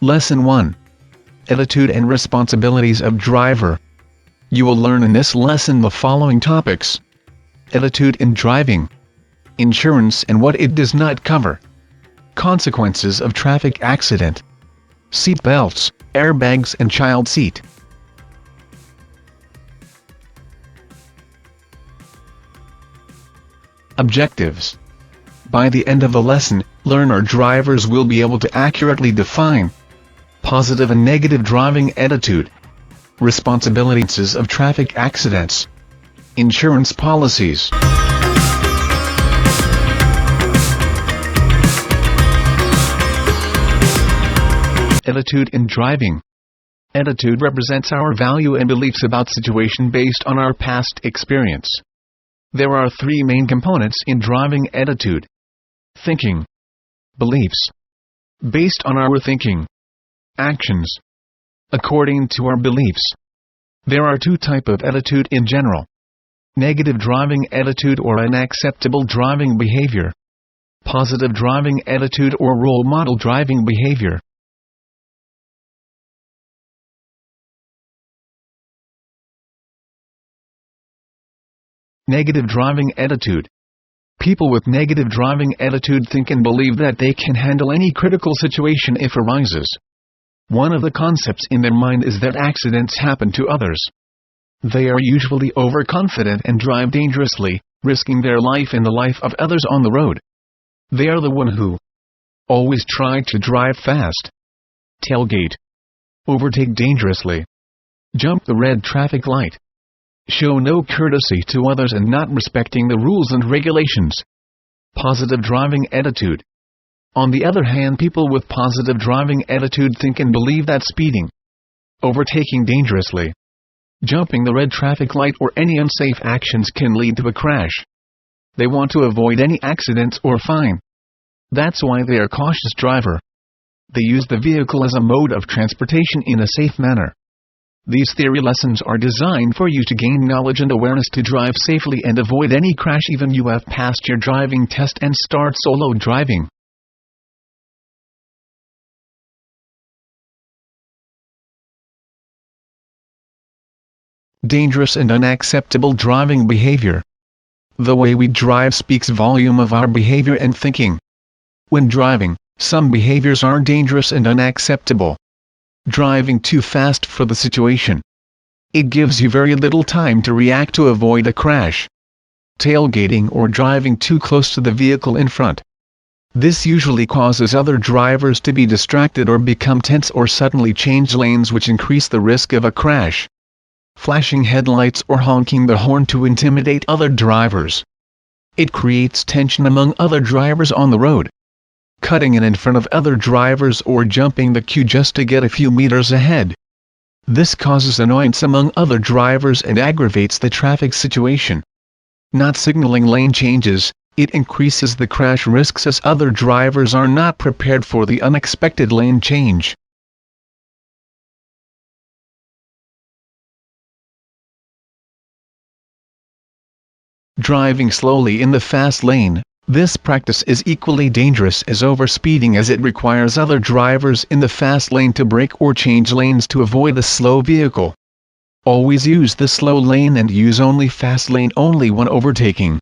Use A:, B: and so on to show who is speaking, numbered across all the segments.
A: Lesson 1. Attitude and Responsibilities of Driver. You will learn in this lesson the following topics: attitude in driving, insurance and what it does not cover, consequences of traffic accident, seat belts, airbags and child seat. Objectives. By the end of the lesson, learner drivers will be able to accurately define positive and negative driving attitude, responsibilities of traffic accidents, insurance policies. Attitude in driving. Attitude represents our value and beliefs about situation based on our past experience. There are three main components in driving attitude: thinking, beliefs, based on our thinking, actions, according to our beliefs. There are two types of attitude in general: negative driving attitude or unacceptable driving behavior, positive driving attitude or role model driving behavior. Negative driving attitude. People with negative driving attitude think and believe that they can handle any critical situation if arises. One of the concepts in their mind is that accidents happen to others. They are usually overconfident and drive dangerously, risking their life and the life of others on the road. They are the one who always try to drive fast, tailgate, overtake dangerously, jump the red traffic light, show no courtesy to others and not respecting the rules and regulations. Positive driving attitude. On the other hand, people with positive driving attitude think and believe that speeding, overtaking dangerously, jumping the red traffic light or any unsafe actions can lead to a crash. They want to avoid any accidents or fine. That's why they are cautious driver. They use the vehicle as a mode of transportation in a safe manner. These theory lessons are designed for you to gain knowledge and awareness to drive safely and avoid any crash even you have passed your driving test and start solo driving. Dangerous and unacceptable driving behavior. The way we drive speaks volume of our behavior and thinking. When driving, some behaviors are dangerous and unacceptable. Driving too fast for the situation. It gives you very little time to react to avoid a crash. Tailgating or driving too close to the vehicle in front. This usually causes other drivers to be distracted or become tense or suddenly change lanes, which increase the risk of a crash. Flashing headlights or honking the horn to intimidate other drivers. It creates tension among other drivers on the road. Cutting in front of other drivers or jumping the queue just to get a few meters ahead. This causes annoyance among other drivers and aggravates the traffic situation. Not signaling lane changes, it increases the crash risks as other drivers are not prepared for the unexpected lane change. Driving slowly in the fast lane. This practice is equally dangerous as overspeeding, as it requires other drivers in the fast lane to brake or change lanes to avoid a slow vehicle. Always use the slow lane and use only fast lane only when overtaking.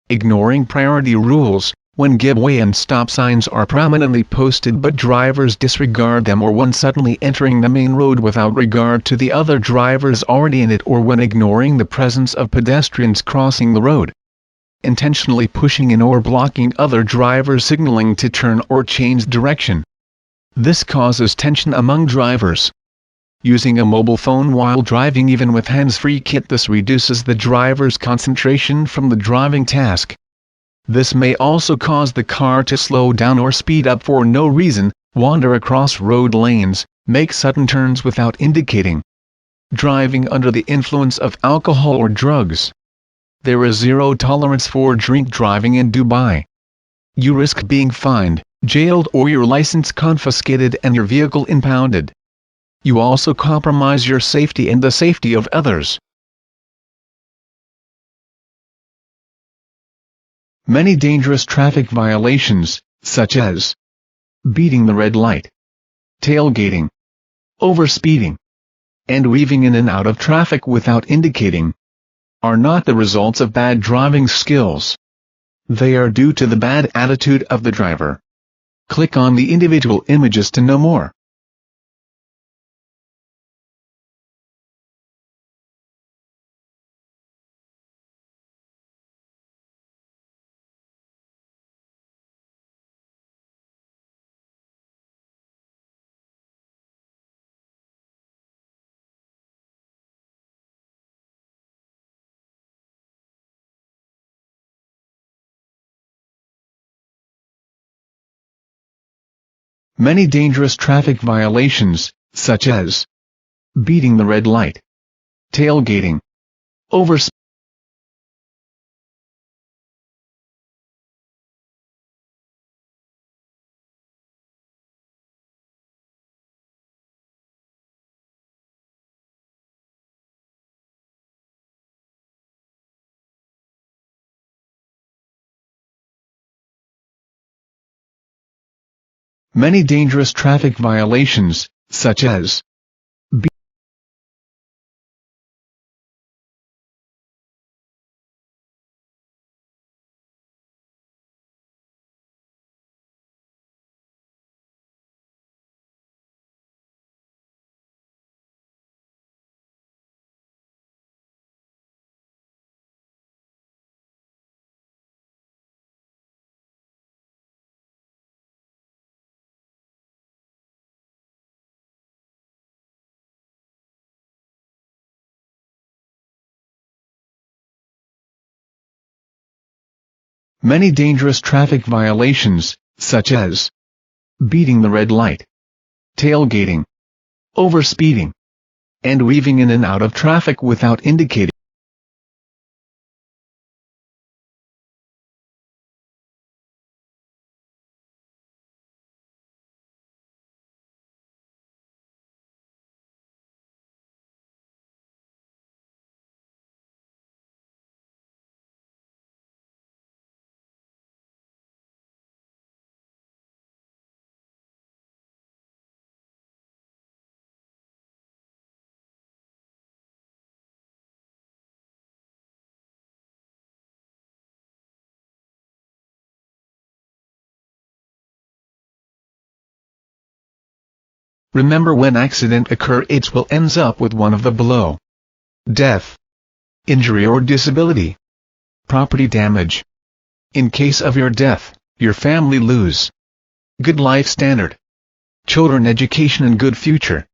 A: Ignoring priority rules. When giveaway and stop signs are prominently posted but drivers disregard them, or when suddenly entering the main road without regard to the other drivers already in it, or when ignoring the presence of pedestrians crossing the road. Intentionally pushing in or blocking other drivers signaling to turn or change direction. This causes tension among drivers. Using a mobile phone while driving, even with hands-free kit, this reduces the driver's concentration from the driving task. This may also cause the car to slow down or speed up for no reason, wander across road lanes, make sudden turns without indicating. Driving under the influence of alcohol or drugs. There is zero tolerance for drink driving in Dubai. You risk being fined, jailed, or your license confiscated and your vehicle impounded. You also compromise your safety and the safety of others. Many dangerous traffic violations, such as beating the red light, tailgating, overspeeding, and weaving in and out of traffic without indicating, are not the results of bad driving skills. They are due to the bad attitude of the driver. Click on the individual images to know more. Many dangerous traffic violations, such as beating the red light, tailgating, overspeeding. Many dangerous traffic violations, such as many dangerous traffic violations, such as beating the red light, tailgating, overspeeding, and weaving in and out of traffic without indicating. Remember, when accident occur, it will ends up with one of the below: death, injury or disability, property damage. In case of your death, your family lose good life standard, children education and good future,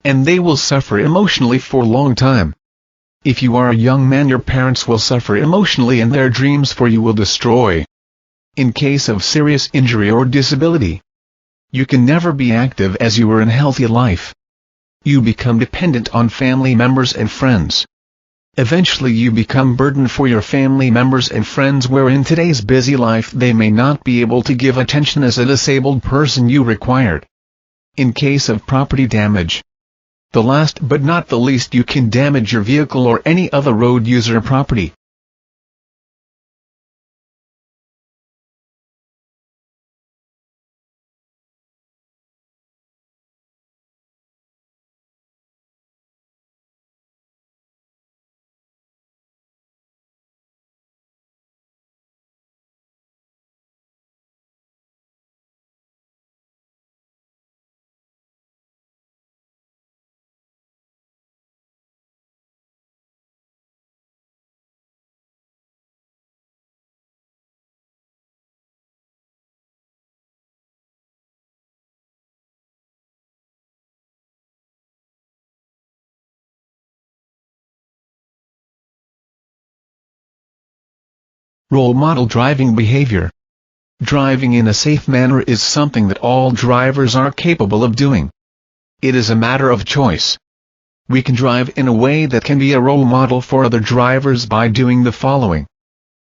A: and they will suffer emotionally for a long time. If you are a young man, your parents will suffer emotionally and their dreams for you will destroy. In case of serious injury or disability, you can never be active as you were in healthy life. You become dependent on family members and friends. Eventually you become burden for your family members and friends, where in today's busy life they may not be able to give attention as a disabled person you required. In case of property damage, the last but not the least, you can damage your vehicle or any other road user property. Role model driving behavior. Driving in a safe manner is something that all drivers are capable of doing. It is a matter of choice. We can drive in a way that can be a role model for other drivers by doing the following: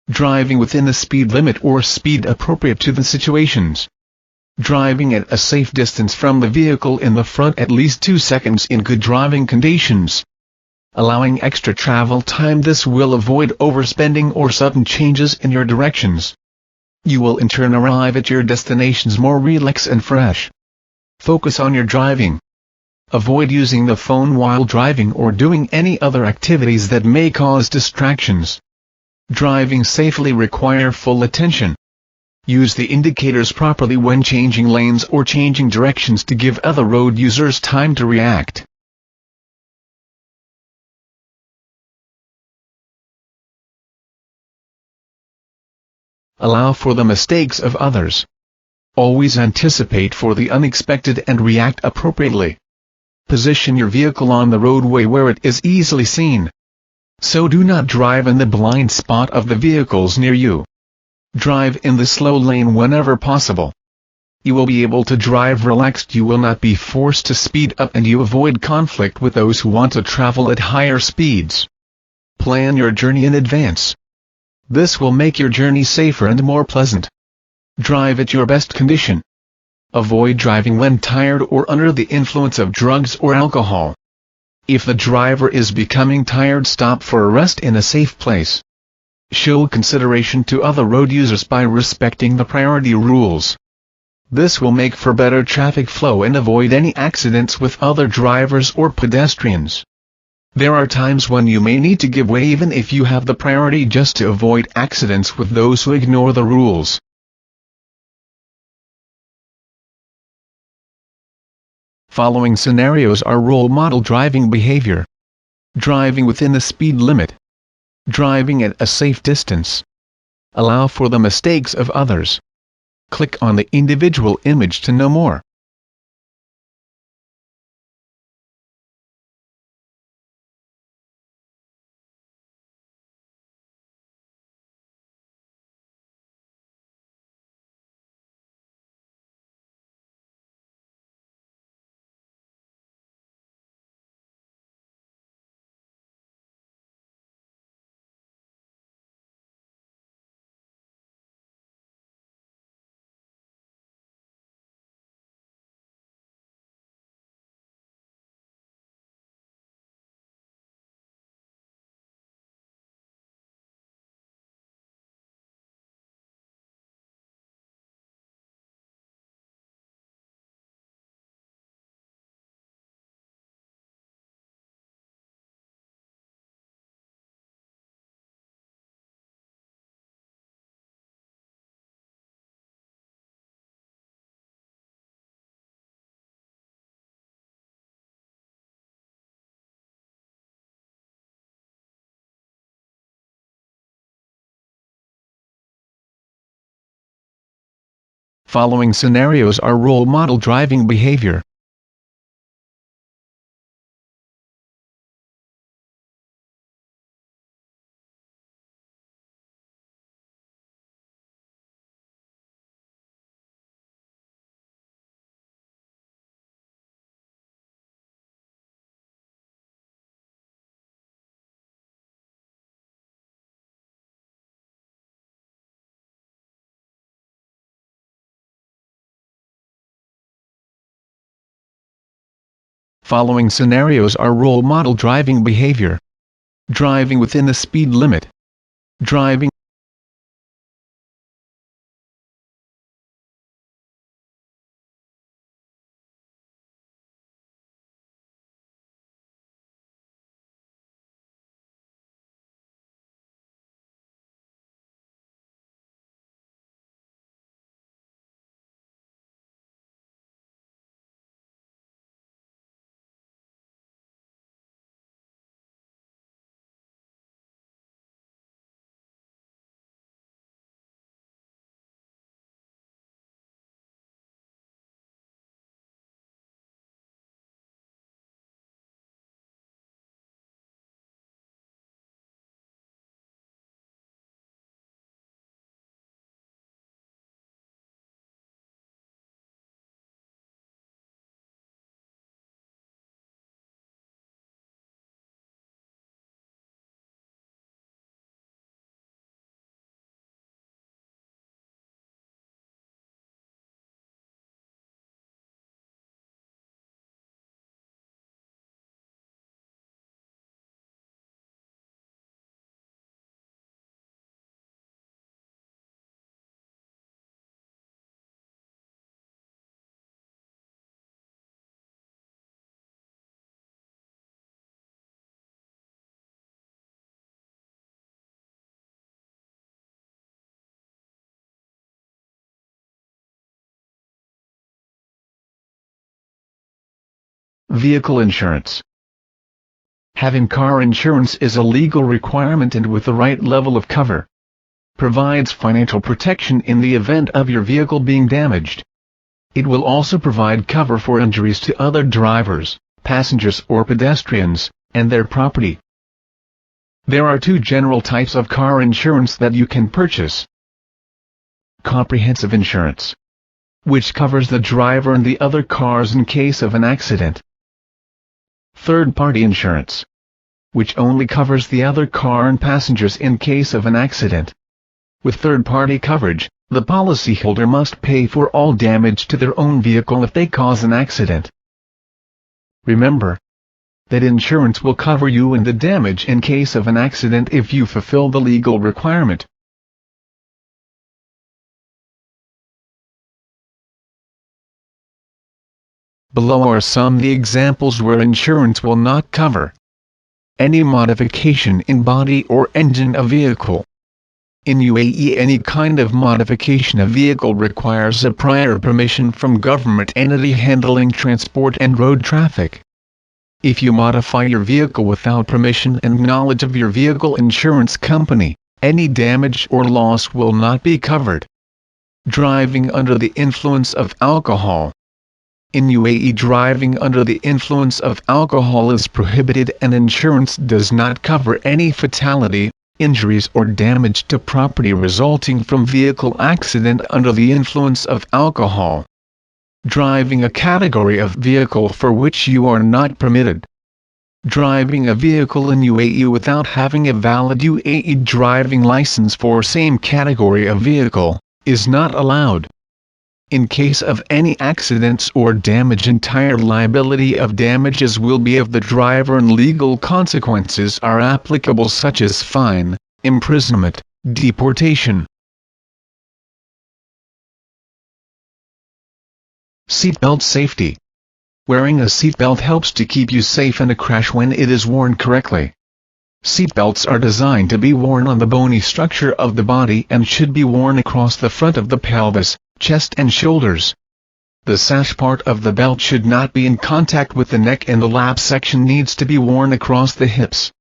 A: driving within the speed limit or speed appropriate to the situations, driving at a safe distance from the vehicle in the front, at least 2 seconds in good driving conditions, allowing extra travel time. This will avoid overspending or sudden changes in your directions. You will in turn arrive at your destinations more relaxed and fresh. Focus on your driving. Avoid using the phone while driving or doing any other activities that may cause distractions. Driving safely requires full attention. Use the indicators properly when changing lanes or changing directions to give other road users time to react. Allow for the mistakes of others. Always anticipate for the unexpected and react appropriately. Position your vehicle on the roadway where it is easily seen. So do not drive in the blind spot of the vehicles near you. Drive in the slow lane whenever possible. You will be able to drive relaxed. You will not be forced to speed up and you avoid conflict with those who want to travel at higher speeds. Plan your journey in advance. This will make your journey safer and more pleasant. Drive at your best condition. Avoid driving when tired or under the influence of drugs or alcohol. If the driver is becoming tired, stop for a rest in a safe place. Show consideration to other road users by respecting the priority rules. This will make for better traffic flow and avoid any accidents with other drivers or pedestrians. There are times when you may need to give way even if you have the priority, just to avoid accidents with those who ignore the rules. Following scenarios are role model driving behavior. Driving within the speed limit. Driving at a safe distance. Allow for the mistakes of others. Click on the individual image to know more. Following scenarios are role model driving behavior. Following scenarios are role model driving behavior. Driving within the speed limit. Driving Vehicle insurance. Having car insurance is a legal requirement and with the right level of cover, provides financial protection in the event of your vehicle being damaged. It will also provide cover for injuries to other drivers, passengers or pedestrians, and their property. There are two general types of car insurance that you can purchase. Comprehensive insurance, which covers the driver and the other cars in case of an accident. Third-party insurance, which only covers the other car and passengers in case of an accident. With third-party coverage, the policyholder must pay for all damage to their own vehicle if they cause an accident. Remember that insurance will cover you and the damage in case of an accident if you fulfill the legal requirement. Below are some of the examples where insurance will not cover any modification in body or engine of vehicle. In UAE, any kind of modification of vehicle requires a prior permission from government entity handling transport and road traffic. If you modify your vehicle without permission and knowledge of your vehicle insurance company, any damage or loss will not be covered. Driving under the influence of alcohol. In UAE, driving under the influence of alcohol is prohibited and insurance does not cover any fatality, injuries or damage to property resulting from vehicle accident under the influence of alcohol. Driving a category of vehicle for which you are not permitted. Driving a vehicle in UAE without having a valid UAE driving license for same category of vehicle is not allowed. In case of any accidents or damage, entire liability of damages will be of the driver and legal consequences are applicable such as fine, imprisonment, deportation. Seatbelt safety. Wearing a seatbelt helps to keep you safe in a crash when it is worn correctly. Seatbelts are designed to be worn on the bony structure of the body and should be worn across the front of the pelvis, chest and shoulders. The sash part of the belt should not be in contact with the neck and the lap section needs to be worn across the hips.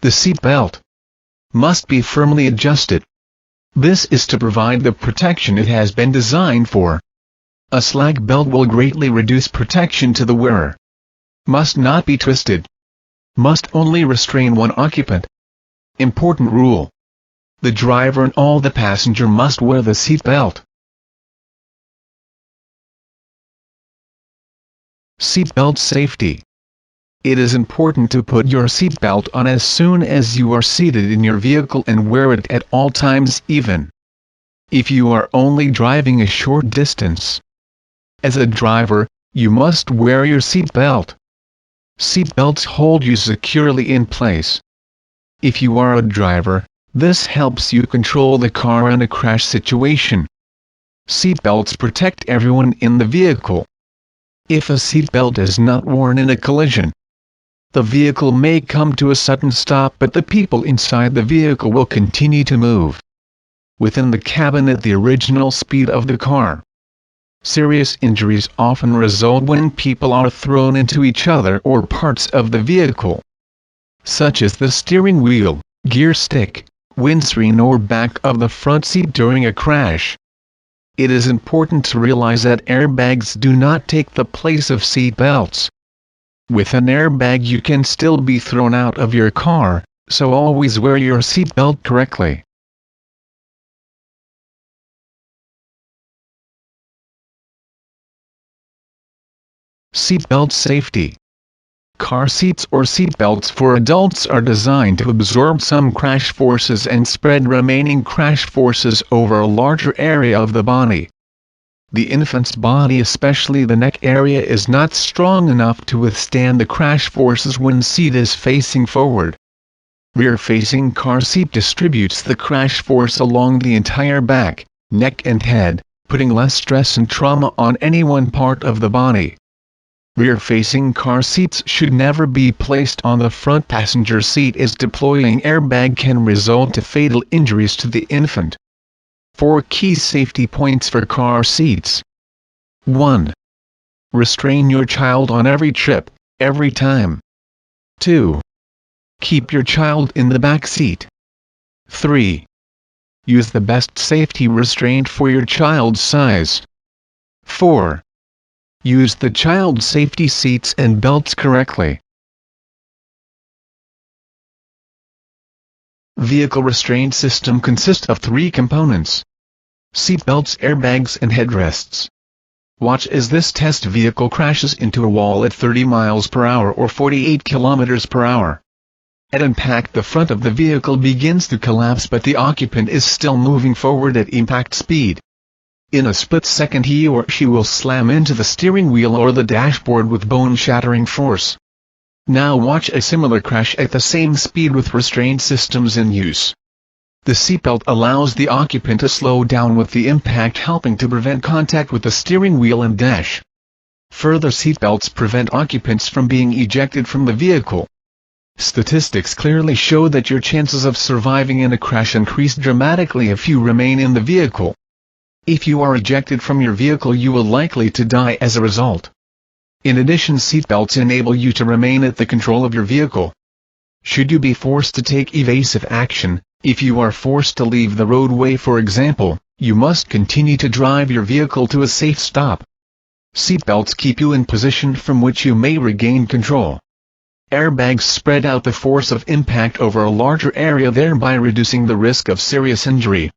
A: The seat belt must be firmly adjusted. This is to provide the protection it has been designed for. A slack belt will greatly reduce protection to the wearer. Must not be twisted. Must only restrain one occupant. Important rule: the driver and all the passenger must wear the seat belt. Seatbelt safety. It is important to put your seatbelt on as soon as you are seated in your vehicle and wear it at all times, even if you are only driving a short distance. As a driver, you must wear your seatbelt. Seatbelts hold you securely in place. If you are a driver, this helps you control the car in a crash situation. Seatbelts protect everyone in the vehicle. If a seatbelt is not worn in a collision, the vehicle may come to a sudden stop, but the people inside the vehicle will continue to move within the cabin at the original speed of the car. Serious injuries often result when people are thrown into each other or parts of the vehicle, such as the steering wheel, gear stick, windscreen or back of the front seat during a crash. It is important to realize that airbags do not take the place of seat belts. With an airbag you can still be thrown out of your car, so always wear your seat belt correctly. Seatbelt safety. Car seats or seatbelts for adults are designed to absorb some crash forces and spread remaining crash forces over a larger area of the body. The infant's body, especially the neck area, is not strong enough to withstand the crash forces when seat is facing forward. Rear-facing car seat distributes the crash force along the entire back, neck and head, putting less stress and trauma on any one part of the body. Rear-facing car seats should never be placed on the front passenger seat, as deploying airbag can result to fatal injuries to the infant. 4 key safety points for car seats. 1. Restrain your child on every trip. every time. 2. Keep your child in the back seat. 3. Use the best safety restraint for your child's size. 4. Use the child safety seats and belts correctly. Vehicle restraint system consists of 3 components: seat belts, airbags and headrests. Watch as this test vehicle crashes into a wall at 30 miles per hour or 48 kilometers per hour. At impact, the front of the vehicle begins to collapse, but the occupant is still moving forward at impact speed. In a split second he or she will slam into the steering wheel or the dashboard with bone-shattering force. Now watch a similar crash at the same speed with restraint systems in use. The seatbelt allows the occupant to slow down with the impact, helping to prevent contact with the steering wheel and dash. Further, seatbelts prevent occupants from being ejected from the vehicle. Statistics clearly show that your chances of surviving in a crash increase dramatically if you remain in the vehicle. If you are ejected from your vehicle, you will likely to die as a result. In addition, seatbelts enable you to remain at the control of your vehicle. Should you be forced to take evasive action, if you are forced to leave the roadway for example, you must continue to drive your vehicle to a safe stop. Seatbelts keep you in position from which you may regain control. Airbags spread out the force of impact over a larger area, thereby reducing the risk of serious injury.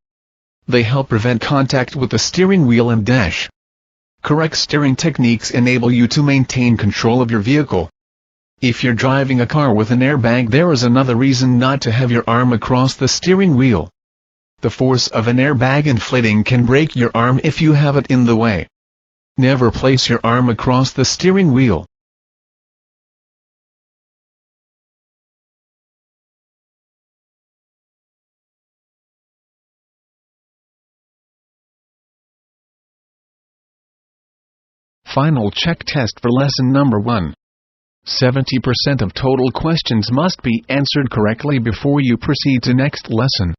A: They help prevent contact with the steering wheel and dash. Correct steering techniques enable you to maintain control of your vehicle. If you're driving a car with an airbag, there is another reason not to have your arm across the steering wheel. The force of an airbag inflating can break your arm if you have it in the way. Never place your arm across the steering wheel. Final check test for lesson number 1. 70% of total questions must be answered correctly before you proceed to next lesson.